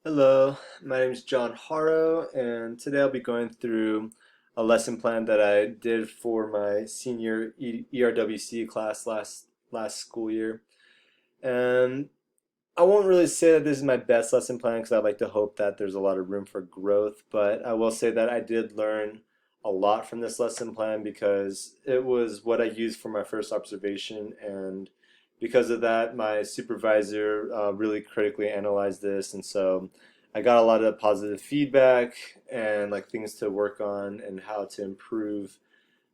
Hello, my name is John Haro, and today I'll be going through a lesson plan that I did for my senior ERWC class last school year. And I won't really say that this is my best lesson plan because I like to hope that there's a lot of room for growth, but I will say that I did learn a lot from this lesson plan because it was what I used for my first observation, and because of that, my supervisor really critically analyzed this, and so I got a lot of positive feedback and like things to work on and how to improve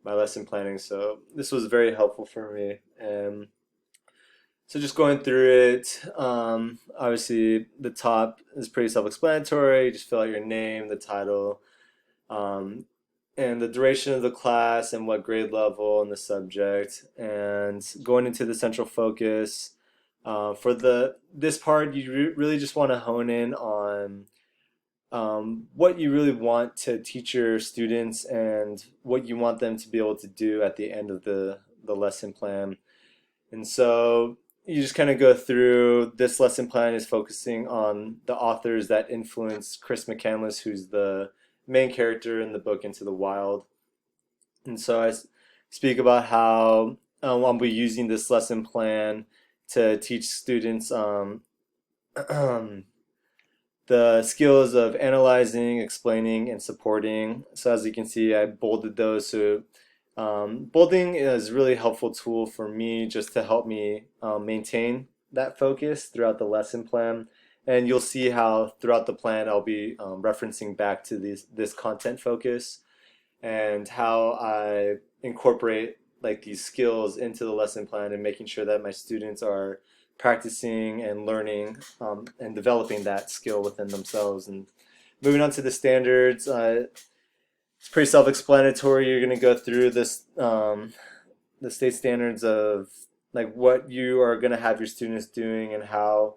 my lesson planning. So this was very helpful for me. And so just going through it, obviously the top is pretty self-explanatory. You just fill out your name, the title, um, and the duration of the class and what grade level and the subject. And going into the central focus, for this part, you really just want to hone in on what you really want to teach your students and what you want them to be able to do at the end of the lesson plan. And so you just kind of go through this lesson plan is focusing on the authors that influenced Chris McCandless, who's the main character in the book Into the Wild. And so speak about how I'll be using this lesson plan to teach students the skills of analyzing, explaining, and supporting. So as you can see, I bolded those. So bolding is a really helpful tool for me just to help me maintain that focus throughout the lesson plan. And you'll see how throughout the plan I'll be referencing back to this content focus and how I incorporate like these skills into the lesson plan and making sure that my students are practicing and learning and developing that skill within themselves. And moving on to the standards, it's pretty self-explanatory. You're going to go through the state standards of like what you are going to have your students doing and how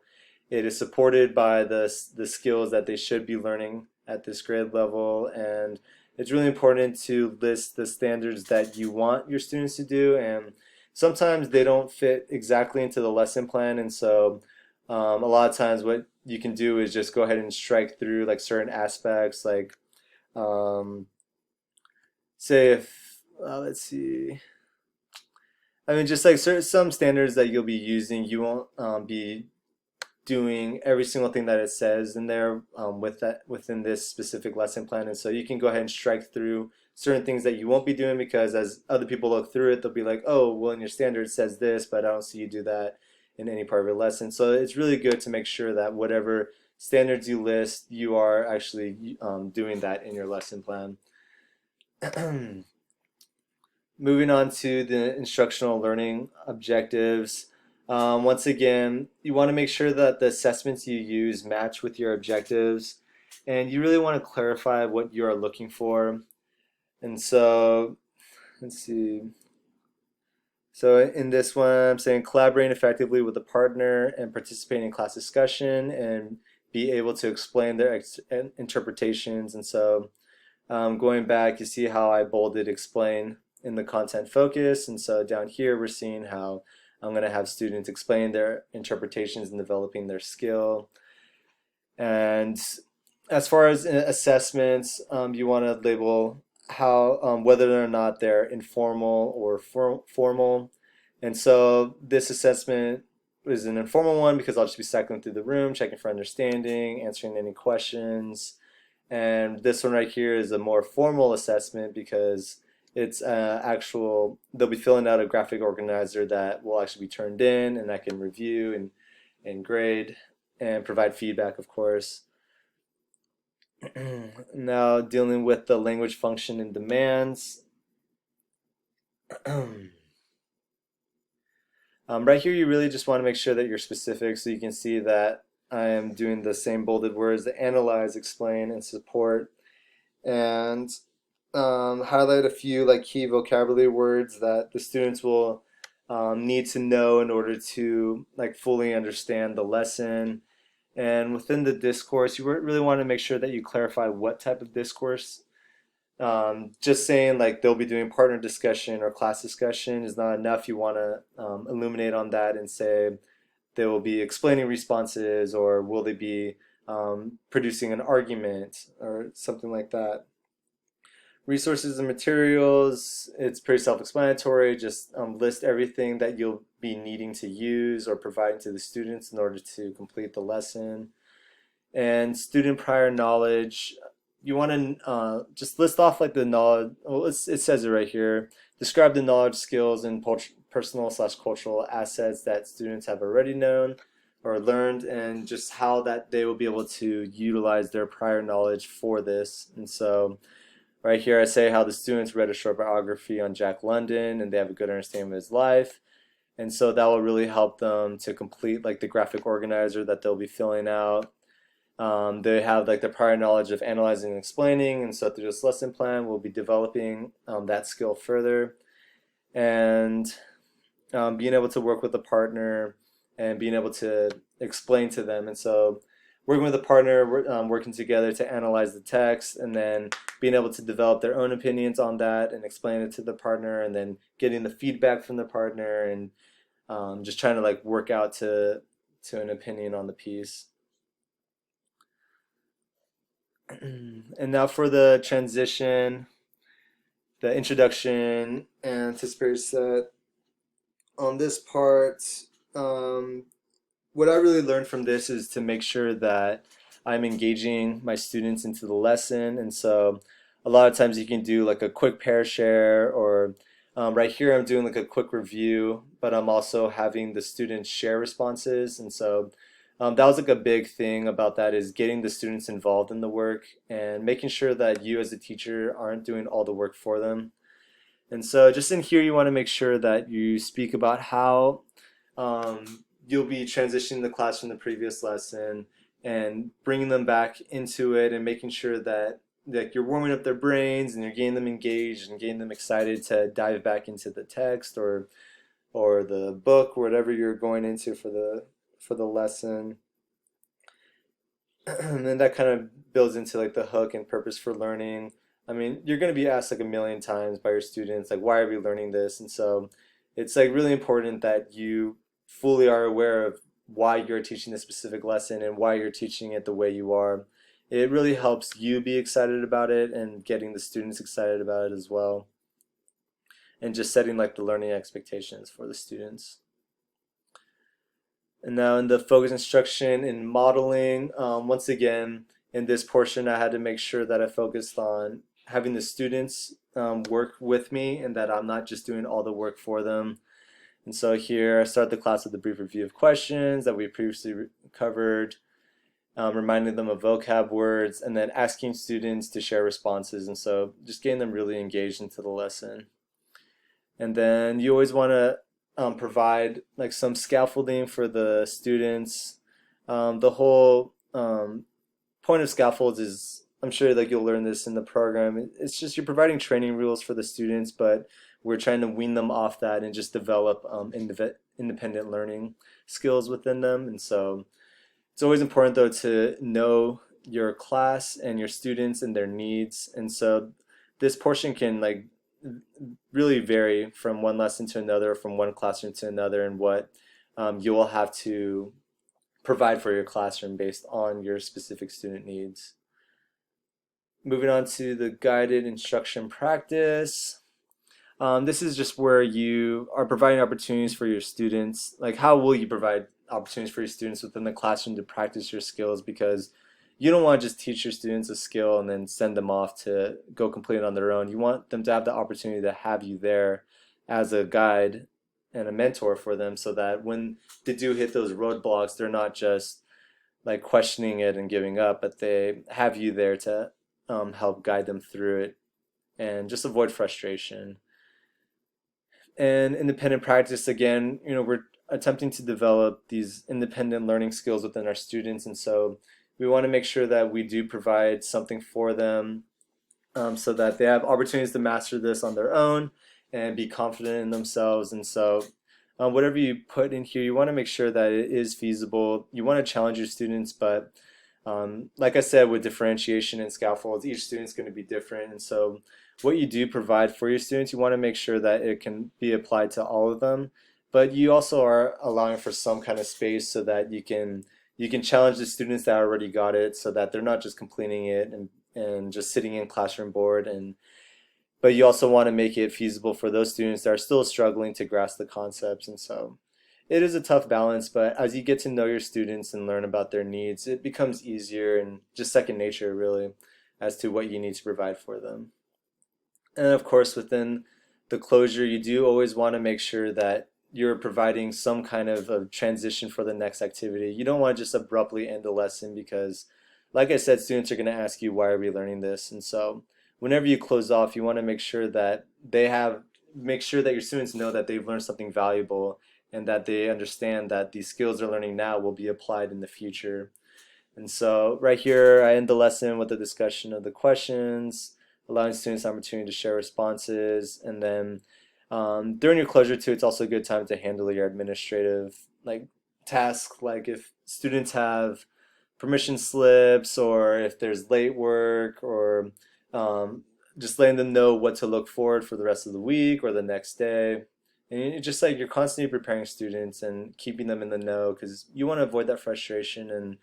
it is supported by the skills that they should be learning at this grade level. And it's really important to list the standards that you want your students to do, and sometimes they don't fit exactly into the lesson plan, and so a lot of times what you can do is just go ahead and strike through like certain aspects, like um, say if let's see, I mean just like some standards that you'll be using, you won't be doing every single thing that it says in there within this specific lesson plan, and so you can go ahead and strike through certain things that you won't be doing because as other people look through it, they'll be like, oh, well, in your standard it says this, but I don't see you do that in any part of your lesson. So it's really good to make sure that whatever standards you list, you are actually doing that in your lesson plan. Moving on to the instructional learning objectives. Once again, you want to make sure that the assessments you use match with your objectives, and you really want to clarify what you are looking for. And so, let's see. So in this one, I'm saying collaborating effectively with a partner and participate in class discussion and be able to explain their interpretations. And so going back, you see how I bolded explain in the content focus. And so down here, we're seeing how I'm going to have students explain their interpretations and developing their skill. And as far as assessments, you want to label how whether or not they're informal or formal. And so this assessment is an informal one because I'll just be cycling through the room, checking for understanding, answering any questions. And this one right here is a more formal assessment because it's they'll be filling out a graphic organizer that will actually be turned in and I can review and grade and provide feedback, of course. Now dealing with the language function and demands. Right here, you really just want to make sure that you're specific, so you can see that I am doing the same bolded words: the analyze, explain, and support, and highlight a few like key vocabulary words that the students will need to know in order to like fully understand the lesson. And within the discourse, you really want to make sure that you clarify what type of discourse. Just saying like they'll be doing partner discussion or class discussion is not enough. You want to illuminate on that and say they will be explaining responses, or will they be producing an argument or something like that. Resources and materials, it's pretty self-explanatory. Just list everything that you'll be needing to use or providing to the students in order to complete the lesson. And student prior knowledge, you want to just list off like the knowledge. Well, it says it right here. Describe the knowledge, skills, and personal slash cultural assets that students have already known or learned, and just how that they will be able to utilize their prior knowledge for this. And so right here, I say how the students read a short biography on Jack London and they have a good understanding of his life. And so that will really help them to complete like the graphic organizer that they'll be filling out. They have like the prior knowledge of analyzing and explaining, and so through this lesson plan, we'll be developing that skill further. And being able to work with a partner and being able to explain to them. And so working with a partner, working together to analyze the text, and then being able to develop their own opinions on that and explain it to the partner, and then getting the feedback from the partner, and just trying to like work out to an opinion on the piece. And now for the transition, the introduction and anticipated set. On this part, um, what I really learned from this is to make sure that I'm engaging my students into the lesson. And so a lot of times you can do like a quick pair share, or right here I'm doing like a quick review, but I'm also having the students share responses. And so that was like a big thing about that, is getting the students involved in the work and making sure that you as a teacher aren't doing all the work for them. And so just in here, you want to make sure that you speak about how you'll be transitioning the class from the previous lesson and bringing them back into it, and making sure that you're warming up their brains and you're getting them engaged and getting them excited to dive back into the text or the book or whatever you're going into for the lesson. And then that kind of builds into like the hook and purpose for learning. I mean, you're going to be asked like a million times by your students, like, why are we learning this? And so it's like really important that you fully are aware of why you're teaching this specific lesson and why you're teaching it the way you are. It really helps you be excited about it and getting the students excited about it as well. And just setting like the learning expectations for the students. And now in the focus instruction in modeling, once again, in this portion, I had to make sure that I focused on having the students work with me and that I'm not just doing all the work for them. And so here I start the class with a brief review of questions that we previously covered, reminding them of vocab words, and then asking students to share responses. And so just getting them really engaged into the lesson. And then you always want to provide like some scaffolding for the students. The whole point of scaffolds is, I'm sure like you'll learn this in the program, it's just you're providing training rules for the students, but we're trying to wean them off that and just develop independent learning skills within them. And so it's always important though to know your class and your students and their needs. And so this portion can like really vary from one lesson to another, from one classroom to another, and what you will have to provide for your classroom based on your specific student needs. Moving on to the guided instruction practice. This is just where you are providing opportunities for your students. Like, how will you provide opportunities for your students within the classroom to practice your skills? Because you don't want to just teach your students a skill and then send them off to go complete it on their own. You want them to have the opportunity to have you there as a guide and a mentor for them, so that when they do hit those roadblocks, they're not just like questioning it and giving up, but they have you there to help guide them through it and just avoid frustration. And independent practice, again, we're attempting to develop these independent learning skills within our students, and so we want to make sure that we do provide something for them, so that they have opportunities to master this on their own and be confident in themselves. And so whatever you put in here, you want to make sure that it is feasible. You want to challenge your students, but like I said, with differentiation and scaffolds, each student's going to be different. And so what you do provide for your students, you want to make sure that it can be applied to all of them, but you also are allowing for some kind of space so that you can You can challenge the students that already got it so that they're not just completing it and just sitting in classroom board, and but you also want to make it feasible for those students that are still struggling to grasp the concepts. And so it is a tough balance, but as you get to know your students and learn about their needs, it becomes easier and just second nature, really, as to what you need to provide for them. And of course, within the closure, you do always want to make sure that you're providing some kind of a transition for the next activity. You don't want to just abruptly end the lesson because, like I said, students are going to ask you, why are we learning this? And so, whenever you close off, you want to make sure that your students know that they've learned something valuable and that they understand that these skills they're learning now will be applied in the future. And so right here, I end the lesson with a discussion of the questions, allowing students the opportunity to share responses, and then during your closure too, it's also a good time to handle your administrative tasks, like if students have permission slips or if there's late work or um, just letting them know what to look forward for the rest of the week or the next day. And just like you're constantly preparing students and keeping them in the know because you want to avoid that frustration and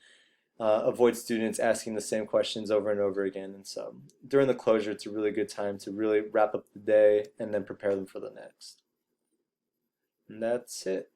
avoid students asking the same questions over and over again. And so during the closure, it's a really good time to really wrap up the day and then prepare them for the next. And that's it.